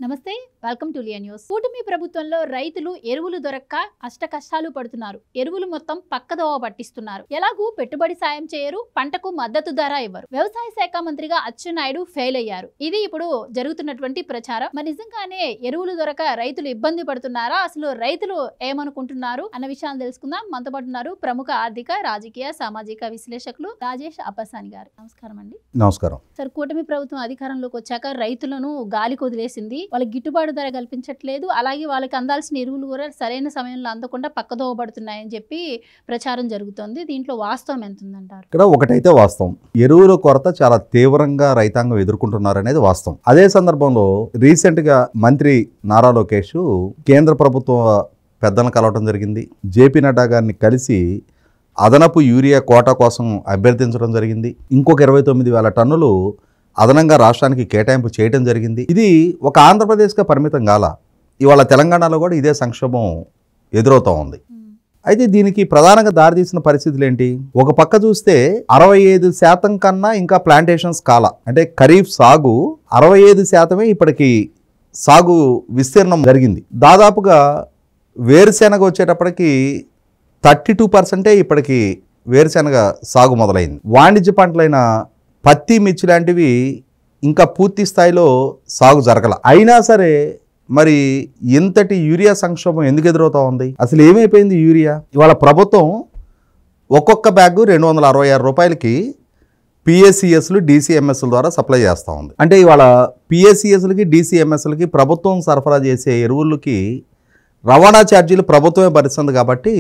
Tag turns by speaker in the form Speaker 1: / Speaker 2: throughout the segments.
Speaker 1: నమస్తే welcome to Liya news. కూటమి ప్రభుత్వంలో రైతులు ఎరువులు దొరక్క అష్ట కష్టాలు పడుతున్నారు. ఎరువులు మొత్తం పక్కదోవ పట్టిస్తున్నారు. ఎలాగూ పెట్టుబడి సాయం చేయరు, పంటకు మద్దతు ధర ఇవ్వరు. వ్యవసాయ శాఖ మంత్రిగా అచ్చెన్నాయుడు ఫెయిల్ అయ్యారు. ఇది ఇప్పుడు జరుగుతున్నటువంటి ప్రచారం. మరి నిజంగానే ఎరువులు దొరక రైతులు ఇబ్బంది పడుతున్నారా? అసలు రైతులు ఏమనుకుంటున్నారు అన్న విషయాలు తెలుసుకుందాం. మనతో పాటు ఉన్నారు ప్రముఖ ఆర్థిక, రాజకీయ, సామాజిక విశ్లేషకులు రాజేష్ అప్పసాని గారు. నమస్కారం అండి.
Speaker 2: నమస్కారం
Speaker 1: సార్, కూటమి ప్రభుత్వం అధికారంలోకి వచ్చాక రైతులను గాలి కొదిలేసింది. వాళ్ళకి గిట్టుబాటు ధర కల్పించట్లేదు, అలాగే వాళ్ళకి అందాల్సిన ఎరువులు కూడా సరైన సమయంలో అందకుండా పక్కదోవబడుతున్నాయని చెప్పి ప్రచారం జరుగుతోంది. దీంట్లో వాస్తవం ఎంత ఉందంటారు?
Speaker 2: ఇక్కడ ఒకటైతే వాస్తవం, ఎరువుల కొరత చాలా తీవ్రంగా రైతాంగం ఎదుర్కొంటున్నారనేది వాస్తవం. అదే సందర్భంలో రీసెంట్ గా మంత్రి నారా లోకేష్ కేంద్ర ప్రభుత్వ పెద్దలను కలవటం జరిగింది. జేపీ నడ్డా గారిని కలిసి అదనపు యూరియా కోటా కోసం అభ్యర్థించడం జరిగింది. ఇంకొక 29,000 టన్నులు అదనంగా రాష్ట్రానికి కేటాయింపు చేయడం జరిగింది. ఇది ఒక ఆంధ్రప్రదేశ్గా పరిమితం కాల, ఇవాళ తెలంగాణలో కూడా ఇదే సంక్షోభం ఎదురవుతూ ఉంది. అయితే దీనికి ప్రధానంగా దారితీసిన పరిస్థితులు ఏంటి? ఒక పక్క చూస్తే 65% కన్నా ఇంకా ప్లాంటేషన్స్ కాల, అంటే ఖరీఫ్ సాగు 65% ఇప్పటికి సాగు విస్తీర్ణం జరిగింది. దాదాపుగా వేరుశెనగ వచ్చేటప్పటికి 32% ఇప్పటికి వేరుశెనగ సాగు మొదలైంది. వాణిజ్య పంటలైన పత్తి, మిర్చి లాంటివి ఇంకా పూర్తి స్థాయిలో సాగు జరగల. అయినా సరే మరి ఇంతటి యూరియా సంక్షోభం ఎందుకు ఎదురవుతా ఉంది? అసలు ఏమైపోయింది యూరియా? ఇవాళ ప్రభుత్వం ఒక్కొక్క బ్యాగు 266 రూపాయలకి పిఎస్సిఎస్లు, డిసిఎంఎస్ల ద్వారా సప్లై చేస్తూ ఉంది. అంటే ఇవాళ పిఎస్సిఎస్లకి, డిసిఎంఎస్లకి ప్రభుత్వం సరఫరా చేసే ఎరువులకి రవాణా ఛార్జీలు ప్రభుత్వమే భరిస్తుంది. కాబట్టి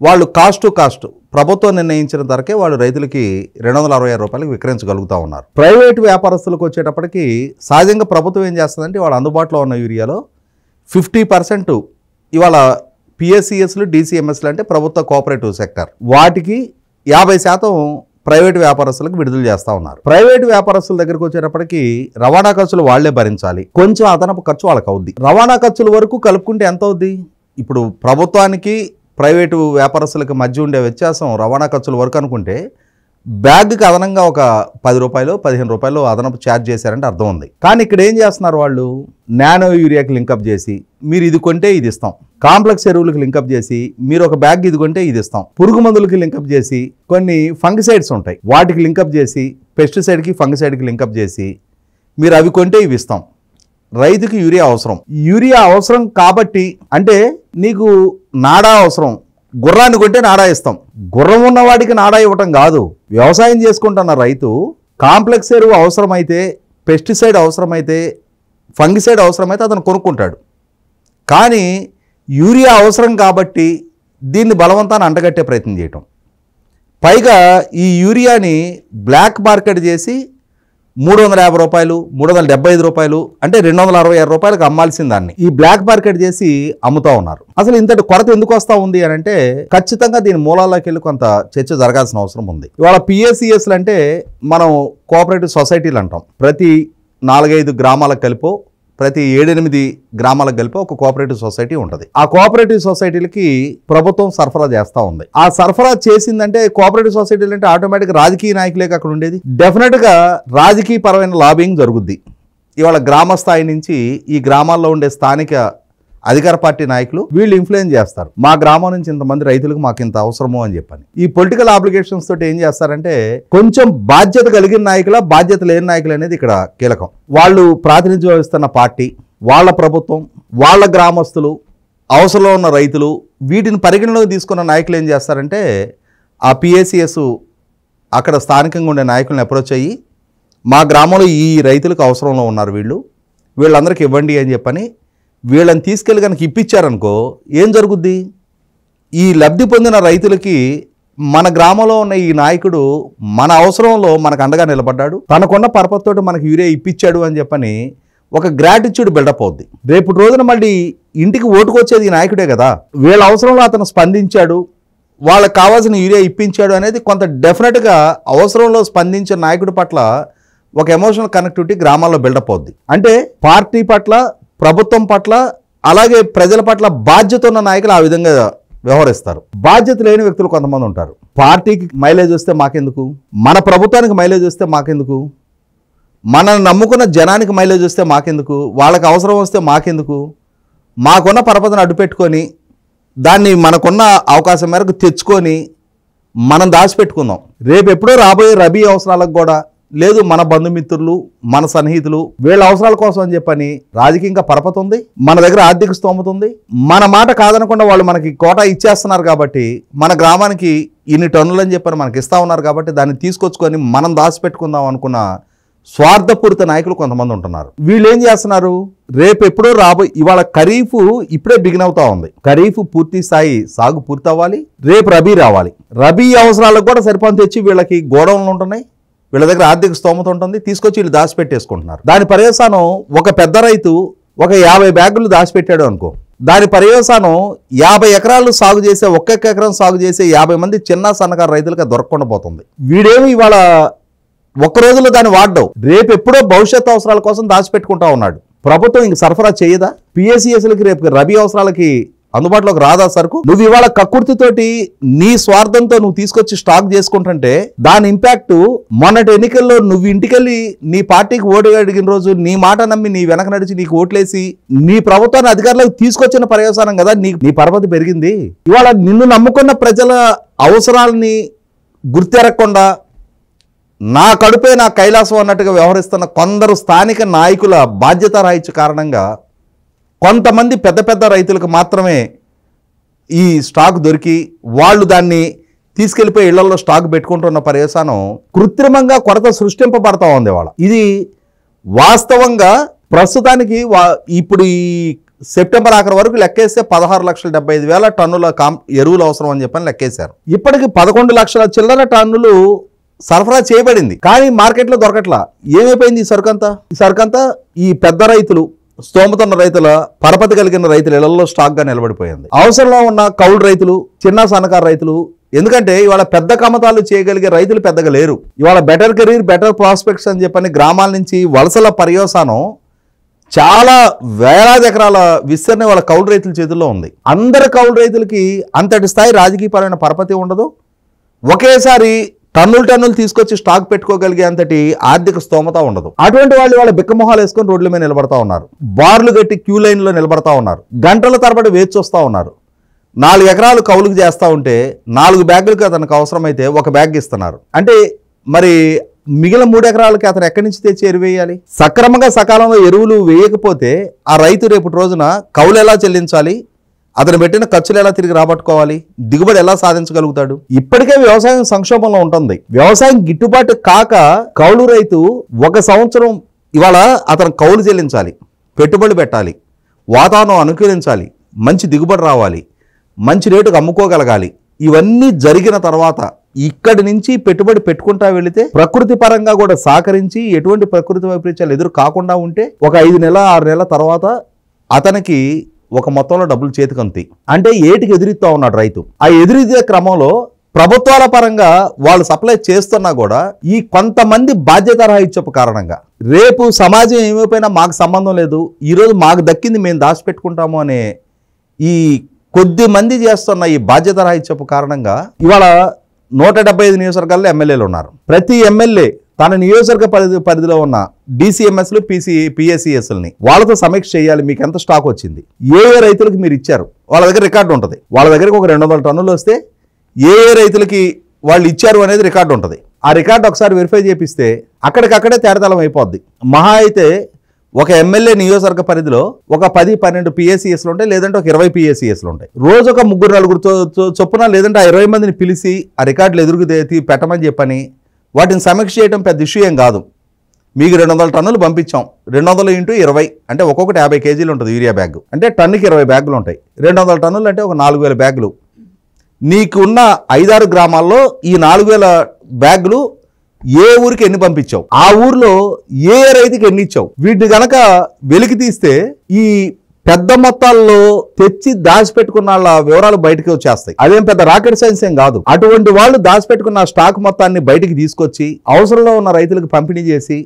Speaker 2: వాళ్ళు కాస్ట్ టు కాస్ట్ ప్రభుత్వం నిర్ణయించిన ధరకే వాళ్ళు రైతులకి 266 రూపాయలకి విక్రయించగలుగుతూ ఉన్నారు. ప్రైవేటు వ్యాపారస్తులకు వచ్చేటప్పటికి సహజంగా ప్రభుత్వం ఏం చేస్తుందంటే వాళ్ళ అందుబాటులో ఉన్న యూరియాలో 50% ఇవాళ పిఎస్సిఎస్లు, డిసిఎంఎస్లు అంటే ప్రభుత్వ కోఆపరేటివ్ సెక్టర్, వాటికి 50% ప్రైవేటు వ్యాపారస్తులకు విడుదల చేస్తూ ఉన్నారు. ప్రైవేటు వ్యాపారస్తుల దగ్గరికి వచ్చేటప్పటికి రవాణా ఖర్చులు వాళ్లే భరించాలి, కొంచెం అదనపు ఖర్చు వాళ్ళకి అవుద్ది. రవాణా ఖర్చుల వరకు కలుపుకుంటే ఎంత అవుద్ది? ఇప్పుడు ప్రభుత్వానికి ప్రైవేటు వ్యాపారస్తులకు మధ్య ఉండే వ్యత్యాసం రవాణా ఖర్చుల వరకు అనుకుంటే బ్యాగ్కి అదనంగా ఒక 10 రూపాయలు, 15 రూపాయలు అదనపు ఛార్జ్ చేశారంటే అర్థం ఉంది. కానీ ఇక్కడ ఏం చేస్తున్నారు వాళ్ళు? నానో యూరియాకి లింకప్ చేసి మీరు ఇది కొంటే ఇది ఇస్తాం, కాంప్లెక్స్ ఎరువులకు లింకప్ చేసి మీరు ఒక బ్యాగ్ ఇది కొంటే ఇది ఇస్తాం, పురుగు మందులకి లింకప్ చేసి కొన్ని ఫంగిసైడ్స్ ఉంటాయి వాటికి లింకప్ చేసి, పెస్టిసైడ్కి ఫంగిసైడ్కి లింకప్ చేసి మీరు అవి కొంటే ఇవి ఇస్తాం. రైతుకి యూరియా అవసరం, యూరియా అవసరం కాబట్టి అంటే నీకు నాడా అవసరం, గుర్రాన్ని కొంటే నాడా ఇస్తాం. గుర్రం ఉన్నవాడికి నాడా ఇవ్వటం కాదు. వ్యవసాయం చేసుకుంటున్న రైతు కాంప్లెక్స్ ఎరువు అవసరమైతే, పెస్టిసైడ్ అవసరమైతే, ఫంగిసైడ్ అవసరమైతే అతను కొనుక్కుంటాడు. కానీ యూరియా అవసరం కాబట్టి దీన్ని బలవంతాన్ని అంటగట్టే ప్రయత్నం చేయటం, పైగా ఈ యూరియాని బ్లాక్ మార్కెట్ చేసి 350 రూపాయలు, 375 రూపాయలు అంటే 266 రూపాయలకు అమ్మాల్సిన దాన్ని ఈ బ్లాక్ మార్కెట్ చేసి అమ్ముతా ఉన్నారు. అసలు ఇంతటి కొరత ఎందుకు వస్తూ ఉంది అని అంటే ఖచ్చితంగా దీని మూలాల్లోకి వెళ్ళి కొంత చర్చ జరగాల్సిన అవసరం ఉంది. ఇవాళ పిఎస్సిఎస్లు అంటే మనం కోఆపరేటివ్ సొసైటీలు అంటాం. ప్రతి 4-5 గ్రామాలకు కలిపో, ప్రతి 7-8 గ్రామాలకు కలిపి ఒక కోఆపరేటివ్ సొసైటీ ఉంటుంది. ఆ కోఆపరేటివ్ సొసైటీలకి ప్రభుత్వం సరఫరా చేస్తూ ఉంది. ఆ సరఫరా చేసిందంటే కోఆపరేటివ్ సొసైటీలు అంటే ఆటోమేటిక్ రాజకీయ నాయకులే అక్కడ ఉండేది. డెఫినెట్గా రాజకీయ పరమైన లాబింగ్ జరుగుద్ది. ఇవాళ గ్రామ స్థాయి నుంచి ఈ గ్రామాల్లో ఉండే స్థానిక అధికార పార్టీ నాయకులు వీళ్ళు ఇన్ఫ్లుయెన్స్ చేస్తారు. మా గ్రామం నుంచి ఇంతమంది రైతులకు మాకు ఇంత అవసరమో అని చెప్పని. ఈ పొలిటికల్ ఆబ్లిగేషన్స్ తోటి ఏం చేస్తారంటే కొంచెం బాధ్యత కలిగిన నాయకుల, బాధ్యత లేని నాయకులు అనేది ఇక్కడ కీలకం. వాళ్ళు ప్రాతినిధ్యం వహిస్తున్న పార్టీ, వాళ్ళ ప్రభుత్వం, వాళ్ళ గ్రామస్తులు, అవసరంలో ఉన్న రైతులు, వీటిని పరిగణలోకి తీసుకున్న నాయకులు ఏం చేస్తారంటే ఆ పిఎస్సిఎస్ అక్కడ స్థానికంగా ఉండే నాయకులను అప్రోచ్ అయ్యి మా గ్రామంలో ఈ రైతులకు అవసరంలో ఉన్నారు, వీళ్ళందరికీ ఇవ్వండి అని చెప్పని వీళ్ళని తీసుకెళ్ళి కనుక ఇప్పించారనుకో ఏం జరుగుద్ది? ఈ లబ్ధి పొందిన రైతులకి మన గ్రామంలో ఉన్న ఈ నాయకుడు మన అవసరంలో మనకు అండగా నిలబడ్డాడు, తనకున్న పరపతితో మనకు యూరియా ఇప్పించాడు అని చెప్పని ఒక గ్రాటిట్యూడ్ బిల్డప్ అవుద్ది. రేపు రోజున మళ్ళీ ఇంటికి ఓటుకొచ్చేది ఈ నాయకుడే కదా. వీళ్ళ అవసరంలో అతను స్పందించాడు, వాళ్ళకి కావాల్సిన యూరియా ఇప్పించాడు అనేది కొంత డెఫినెట్గా అవసరంలో స్పందించిన నాయకుడి పట్ల ఒక ఎమోషనల్ కనెక్టివిటీ గ్రామాల్లో బిల్డప్ అవుద్ది. అంటే పార్టీ పట్ల, ప్రభుత్వం పట్ల, అలాగే ప్రజల పట్ల బాధ్యత ఉన్న నాయకులు ఆ విధంగా వ్యవహరిస్తారు. బాధ్యత లేని వ్యక్తులు కొంతమంది ఉంటారు. పార్టీకి మైలేజ్ వస్తే మాకెందుకు, మన ప్రభుత్వానికి మైలేజ్ వస్తే మాకెందుకు, మనల్ని నమ్ముకున్న జనానికి మైలేజ్ వస్తే మాకెందుకు, వాళ్ళకి అవసరం వస్తే మాకెందుకు, మాకున్న పరపతిని అడ్డుపెట్టుకొని దాన్ని మనకున్న అవకాశం మేరకు తెచ్చుకొని మనం దాచిపెట్టుకుందాం. రేపు ఎప్పుడో రాబోయే రబీ అవసరాలకు కూడా లేదు, మన బంధుమిత్రులు మన సన్నిహితులు వీళ్ళ అవసరాల కోసం అని చెప్పని రాజకీయంగా పరపతి ఉంది, మన దగ్గర ఆర్థిక స్తోమత ఉంది, మన మాట కాదనకుండా వాళ్ళు మనకి కోటా ఇచ్చేస్తున్నారు కాబట్టి మన గ్రామానికి ఇన్ని టన్నులు అని చెప్పని మనకి ఇస్తా ఉన్నారు కాబట్టి దాన్ని తీసుకొచ్చుకొని మనం దాచిపెట్టుకుందాం అనుకున్న స్వార్థపూరిత నాయకులు కొంతమంది ఉంటున్నారు. వీళ్ళు ఏం చేస్తున్నారు, రేపు ఎప్పుడో ఇవాళ ఖరీఫ్ ఇప్పుడే బిగిన్ అవుతా ఉంది, ఖరీఫ్ పూర్తి స్థాయి సాగు పూర్తి అవ్వాలి, రేపు రబీ రావాలి, రబీ అవసరాలకు కూడా సరిపని తెచ్చి వీళ్ళకి గోడౌన్లు ఉంటున్నాయి, వీళ్ళ దగ్గర ఆర్థిక స్తోమత ఉంటుంది, తీసుకొచ్చి వీళ్ళు దాచిపెట్టేసుకుంటున్నారు. దాని పర్యవసానం ఒక పెద్ద రైతు ఒక 50 బ్యాగులు దాచిపెట్టాడు అనుకో, దాని పర్యవసానం 50 ఎకరాలు సాగు చేసే ఒక్కొక్క ఎకరం సాగు చేసే 50 మంది చిన్న సన్నకారు రైతులకు దొరకకుండా పోతుంది. వీడేమి ఇవాళ ఒక్క రోజులో దాన్ని వాడడం, రేపు ఎప్పుడో భవిష్యత్తు అవసరాల కోసం దాచిపెట్టుకుంటా ఉన్నాడు. ప్రభుత్వం ఇంక సరఫరా చేయదా? పిఎస్సిఎస్లకి రేపు రబీ అవసరాలకి అందుబాటులోకి రాదా సరుకు? నువ్వు ఇవాళ కక్కుర్తితోటి నీ స్వార్థంతో నువ్వు తీసుకొచ్చి స్టాక్ చేసుకుంటుంటే దాని ఇంపాక్ట్ మొన్నటి ఎన్నికల్లో నువ్వు ఇంటికెళ్ళి నీ పార్టీకి ఓటు అడిగిన రోజు నీ మాట నమ్మి నీ వెనక నడిచి నీకు ఓట్లేసి నీ ప్రభుత్వాన్ని అధికారులకు తీసుకొచ్చిన పర్యవసానం కదా నీ పరపతి పెరిగింది. ఇవాళ నిన్ను నమ్ముకున్న ప్రజల అవసరాలని గుర్తెరగకుండా నా కడుపే నా కైలాసం అన్నట్టుగా వ్యవహరిస్తున్న కొందరు స్థానిక నాయకుల బాధ్యత రాహిత్య కారణంగా కొంతమంది పెద్ద పెద్ద రైతులకు మాత్రమే ఈ స్టాక్ దొరికి వాళ్ళు దాన్ని తీసుకెళ్లిపోయి ఇళ్లలో స్టాక్ పెట్టుకుంటున్న పర్యవసానం కృత్రిమంగా కొరత సృష్టింపబడతా ఉంది వాళ్ళ. ఇది వాస్తవంగా ప్రస్తుతానికి ఇప్పుడు ఈ సెప్టెంబర్ ఆఖరి వరకు లెక్కేస్తే 16,75,000 టన్నుల ఎరువులు అవసరం అని చెప్పని లెక్కేశారు. ఇప్పటికి 11 లక్షల చిల్లర టన్నులు సరఫరా చేయబడింది, కానీ మార్కెట్లో దొరకట్లా. ఏమైపోయింది ఈ సరుకంతా? ఈ పెద్ద రైతులు, స్తోమతున్న రైతుల, పరపతి కలిగిన రైతుల ఇళ్లలో స్టాక్గా నిలబడిపోయింది. అవసరంలో ఉన్న కౌలు రైతులు, చిన్న సన్నకారు రైతులు, ఎందుకంటే ఇవాళ పెద్ద కమతాలు చేయగలిగే రైతులు పెద్దగా లేరు. ఇవాళ బెటర్ కెరీర్, బెటర్ ప్రాస్పెక్ట్స్ అని చెప్పని గ్రామాల నుంచి వలసల పర్యవసానం చాలా వేలాది ఎకరాల విస్తరణ వాళ్ళ కౌలు రైతుల చేతుల్లో ఉంది. అందరు కౌలు రైతులకి అంతటి స్థాయి రాజకీయపరమైన పరపతి ఉండదు. ఒకేసారి టన్నులు తీసుకొచ్చి స్టాక్ పెట్టుకోగలిగే అంతటి ఆర్థిక స్తోమత ఉండదు. అటువంటి వాళ్ళు వాళ్ళ బిక్కమొహాలు వేసుకొని రోడ్ల మీద నిలబడతా ఉన్నారు, బార్లు కట్టి క్యూ లైన్లో నిలబడతా ఉన్నారు, గంటల తరబడి వేచి వస్తూ ఉన్నారు. 4 ఎకరాలు కౌలుకు చేస్తూ ఉంటే 4 బ్యాగులకు అతనికి అవసరమైతే 1 బ్యాగ్ ఇస్తున్నారు. అంటే మరి మిగిలిన 3 ఎకరాలకి అతను ఎక్కడి నుంచి తెచ్చి ఎరువు వేయాలి? సక్రమంగా సకాలంలో ఎరువులు వేయకపోతే ఆ రైతు రేపటి రోజున కౌలు ఎలా చెల్లించాలి, అతను పెట్టిన ఖర్చులు ఎలా తిరిగి రాబట్టుకోవాలి, దిగుబడి ఎలా సాధించగలుగుతాడు? ఇప్పటికే వ్యవసాయం సంక్షోభంలో ఉంటుంది. వ్యవసాయం గిట్టుబాటు కాక కౌలు రైతు 1 సంవత్సరం ఇవాళ అతను కౌలు చెల్లించాలి, పెట్టుబడి పెట్టాలి, వాతావరణం అనుకూలించాలి, మంచి దిగుబడి రావాలి, మంచి రేటుకు అమ్ముకోగలగాలి. ఇవన్నీ జరిగిన తర్వాత ఇక్కడి నుంచి పెట్టుబడి పెట్టుకుంటా వెళితే ప్రకృతి పరంగా కూడా సహకరించి ఎటువంటి ప్రకృతి వైపరీత్యాలు ఎదురు కాకుండా ఉంటే ఒక 5 నెలల 6 నెలల తర్వాత అతనికి ఒక మొత్తంలో డబ్బులు చేతికంతి. అంటే ఏటికి ఎదురుతా ఉన్నాడు రైతు. ఆ ఎదురీదే క్రమంలో ప్రభుత్వాల పరంగా వాళ్ళు సప్లై చేస్తున్నా కూడా ఈ కొంతమంది బాధ్యత రాహిత్యపు కారణంగా రేపు సమాజం ఏమైపోయినా మాకు సంబంధం లేదు, ఈరోజు మాకు దక్కింది మేము దాచిపెట్టుకుంటాము అనే ఈ కొద్ది మంది చేస్తున్న ఈ బాధ్యత రాహిత్యపు కారణంగా ఇవాళ 175 నియోజకవర్గాల్లో ఎమ్మెల్యేలు ఉన్నారు. ప్రతి ఎమ్మెల్యే తన నియోజకవర్గ పరిధిలో ఉన్న DCMSలు, PSCSలని వాళ్ళతో సమీక్ష చేయాలి. మీకు ఎంత స్టాక్ వచ్చింది, ఏ రైతులకు మీరు ఇచ్చారు, వాళ్ళ దగ్గర రికార్డు ఉంటుంది. వాళ్ళ దగ్గరకు ఒక 200 టన్నులు వస్తే ఏ రైతులకి వాళ్ళు ఇచ్చారు అనేది రికార్డు ఉంటుంది. ఆ రికార్డు ఒకసారి వెరిఫై చేపిస్తే అక్కడికక్కడే తేడతలం అయిపోద్ది. మహా అయితే ఒక ఎమ్మెల్యే నియోజకవర్గ పరిధిలో ఒక 10-12 PSCSలు ఉంటాయి, లేదంటే ఒక 20 PSCSలు ఉంటాయి. రోజు ఒక 3-4 చొప్పున లేదంటే ఆ 20 మందిని పిలిచి ఆ రికార్డులు ఎదురుకు పెట్టమని చెప్పని వాటిని సమీక్ష చేయడం పెద్ద ఇష్యూ ఏం కాదు. మీకు 200 టన్నులు పంపించాం, 200 × 20 అంటే ఒక్కొక్కటి 50 కేజీలు ఉంటుంది యూరియా బ్యాగ్, అంటే టన్నుకి 20 బ్యాగులు ఉంటాయి. 200 టన్నులు అంటే ఒక 4,000 బ్యాగులు. నీకున్న 5-6 గ్రామాల్లో ఈ 4,000 బ్యాగులు ఏ ఊరికి ఎన్ని పంపించావు, ఆ ఊర్లో ఏ రైతుకి ఎన్ని ఇచ్చావు, వీటిని గనక వెలికి తీస్తే ఈ పెద్ద మొత్తాల్లో తెచ్చి దాచిపెట్టుకున్న వాళ్ళ వివరాలు బయటకు వచ్చేస్తాయి. అదేం పెద్ద రాకెట్ సైన్స్ ఏం కాదు. అటువంటి వాళ్ళు దాచిపెట్టుకున్న స్టాక్ మొత్తాన్ని బయటికి తీసుకొచ్చి అవసరంలో ఉన్న రైతులకు పంపిణీ చేసి,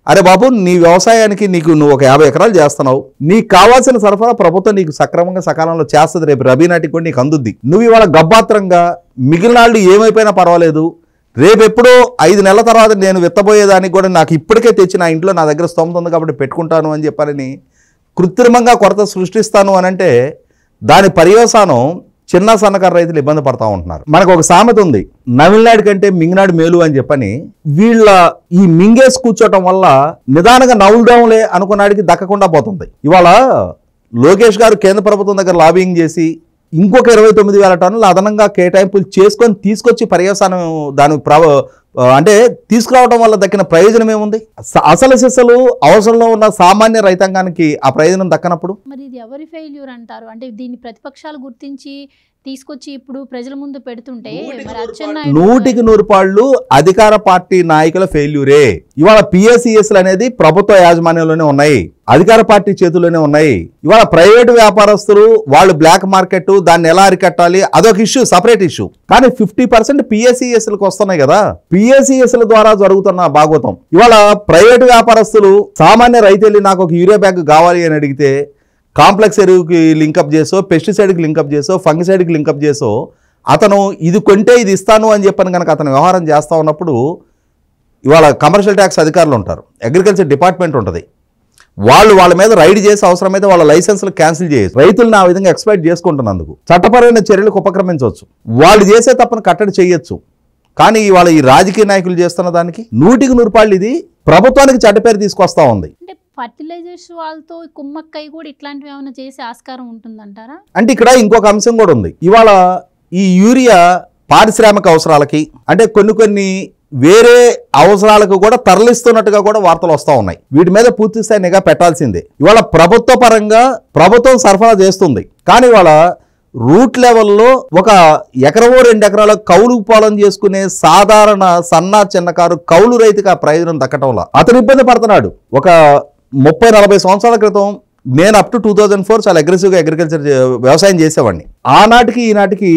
Speaker 2: అరే బాబు నీ వ్యవసాయానికి నువ్వు ఒక 50 ఎకరాలు చేస్తున్నావు, నీకు కావాల్సిన సరఫరా ప్రభుత్వం నీకు సక్రమంగా సకాలంలో చేస్తుంది, రేపు రబీ నాటికి కూడా నీకు అందుద్ది. నువ్వు ఇవాళ గబ్బాత్రంగా మిగిలిన వాళ్ళు ఏమైపోయినా పర్వాలేదు, రేపెప్పుడో 5 నెలల తర్వాత నేను విత్తబోయేదానికి కూడా నాకు ఇప్పటికే తెచ్చి నా ఇంట్లో నా దగ్గర స్తోమత ఉంది కాబట్టి పెట్టుకుంటాను అని చెప్పాలని కృత్రిమంగా కొరత సృష్టిస్తాను అని అంటే దాని పర్యవసానం చిన్న సన్నకారు రైతులు ఇబ్బంది పడతా ఉంటున్నారు. మనకు ఒక సామెత ఉంది, నవిలినాడు కంటే మింగినాడు మేలు అని చెప్పని. వీళ్ళ ఈ మింగేసి కూర్చోటం వల్ల నిదానంగా నవ్వుదాంలే అనుకున్నాడికి దక్కకుండా పోతుంది. ఇవాళ లోకేష్ గారు కేంద్ర ప్రభుత్వం దగ్గర లాబింగ్ చేసి ఇంకొక 29,000 టన్నులు అదనంగా కేటాయింపులు చేసుకొని తీసుకొచ్చి పర్యవసానం దాని అంటే తీసుకురావడం వల్ల దక్కిన ప్రయోజనం ఏముంది? అసలు సిసలు అవసరంలో ఉన్న సామాన్య రైతాంగానికి ఆ ప్రయోజనం దక్కనప్పుడు
Speaker 1: మరి ఇది ఎవరి ఫెయిల్యూర్ అంటారు? అంటే దీన్ని ప్రతిపక్షాలు గుర్తించి తీసుకొచ్చి ఇప్పుడు ప్రజల ముందు పెడుతుంటే మరి అచ్చెన్నాయుడు
Speaker 2: 100% అధికార పార్టీ నాయకుల ఫెయిల్యూరే. ఇవాళ పిఎస్సిఎస్లు అనేది ప్రభుత్వ యాజమాన్యంలోనే ఉన్నాయి, అధికార పార్టీ చేతుల్లోనే ఉన్నాయి. ఇవాళ ప్రైవేటు వ్యాపారస్తులు వాళ్ళు బ్లాక్ మార్కెట్ దాన్ని ఎలా అరికట్టాలి అదొక ఇష్యూ, సపరేట్ ఇష్యూ. కానీ 50% పిఎస్సిఎస్లకు వస్తున్నాయి కదా. పిఎస్సిఎస్ల ద్వారా జరుగుతున్న భాగవతం. ఇవాళ ప్రైవేటు వ్యాపారస్తులు సామాన్య రైతు వెళ్ళి నాకు ఒక యూరియా బ్యాగ్ కావాలి అని అడిగితే కాంప్లెక్స్ ఎరువుకి లింకప్ చేసో, పెస్టిసైడ్కి లింకప్ చేసో, ఫంగిసైడ్కి లింకప్ చేసో అతను ఇది కొంటే ఇది ఇస్తాను అని చెప్పని కనుక అతను వ్యవహారం చేస్తూ ఉన్నప్పుడు ఇవాళ కమర్షియల్ ట్యాక్స్ అధికారులు ఉంటారు, అగ్రికల్చర్ డిపార్ట్మెంట్ ఉంటుంది. వాళ్ళ మీద రైడ్ చేసి అవసరమైతే వాళ్ళ లైసెన్స్లు క్యాన్సిల్ చేయొచ్చు. రైతులను ఆ విధంగా ఎక్స్పెక్ట్ చేసుకుంటున్నందుకు చట్టపరమైన చర్యలకు ఉపక్రమించవచ్చు. వాళ్ళు చేసే తప్పని కట్టడి చేయొచ్చు. కానీ ఇవాళ ఈ రాజకీయ నాయకులు చేస్తున్న దానికి 100% ఇది ప్రభుత్వానికి చెడ్డపేరు తీసుకొస్తా ఉంది.
Speaker 1: అంటే ఫర్టిలైజర్స్ వాళ్ళతో కుమ్మక్కయ్య కూడా ఇట్లాంటివి ఏమైనా చేసే ఆస్కారం ఉంటుందంటారా?
Speaker 2: అంటే ఇక్కడ ఇంకొక అంశం కూడా ఉంది. ఇవాళ ఈ యూరియా పారిశ్రామిక అవసరాలకి అంటే కొన్ని వేరే అవసరాలకు కూడా తరలిస్తున్నట్టుగా కూడా వార్తలు వస్తూ ఉన్నాయి. వీటి మీద పూర్తి స్థాయి నిఘా పెట్టాల్సిందే. ఇవాళ ప్రభుత్వ పరంగా ప్రభుత్వం సరఫరా చేస్తుంది. కానీ ఇవాళ రూట్ లెవెల్లో ఒక ఎకరమో 2 ఎకరాల కౌలు పాలన చేసుకునే సాధారణ సన్న చిన్నకారు కౌలు రైతుకి ఆ ప్రయోజనం దక్కటంలా అతను ఇబ్బంది పడుతున్నాడు. ఒక 30-40 సంవత్సరాల క్రితం నేను అప్ టు 2004 చాలా అగ్రెసివ్గా అగ్రికల్చర్ వ్యవసాయం చేసేవాడిని. ఆనాటికి ఈనాటికి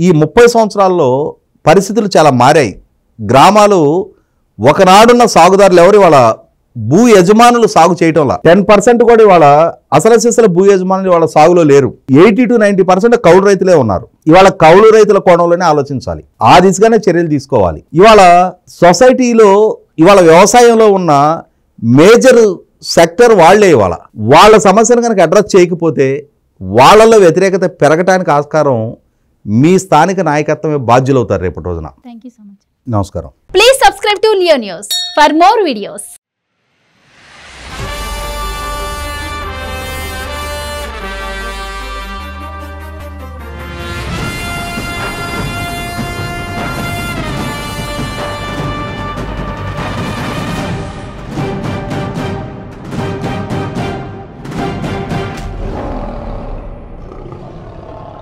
Speaker 2: ఈ 30 సంవత్సరాల్లో పరిస్థితులు చాలా మారాయి. గ్రామాలు ఒకనాడున్న సాగుదారులు ఎవరు ఇవాళ భూ యజమానులు సాగు చేయటంలా 10% కూడా ఇవాళ అసలు సిసల భూ యజమానులు ఇవాళ సాగులో లేరు. 80-90% కౌలు రైతులే ఉన్నారు. ఇవాళ కౌలు రైతుల కోణంలోనే ఆలోచించాలి, ఆ దిశగానే చర్యలు తీసుకోవాలి. ఇవాళ సొసైటీలో ఇవాళ వ్యవసాయంలో ఉన్న మేజర్ సెక్టర్ వాళ్లే. ఇవాళ వాళ్ళ సమస్యను కనుక అడ్రస్ చేయకపోతే వాళ్ళలో వ్యతిరేకత పెరగటానికి ఆస్కారం మీ స్థానిక నాయకత్వమే బాధ్యులవుతారు రేపటి రోజున.
Speaker 1: Thank you so much.
Speaker 2: నమస్కారం.
Speaker 1: Please subscribe to Leo News for more videos.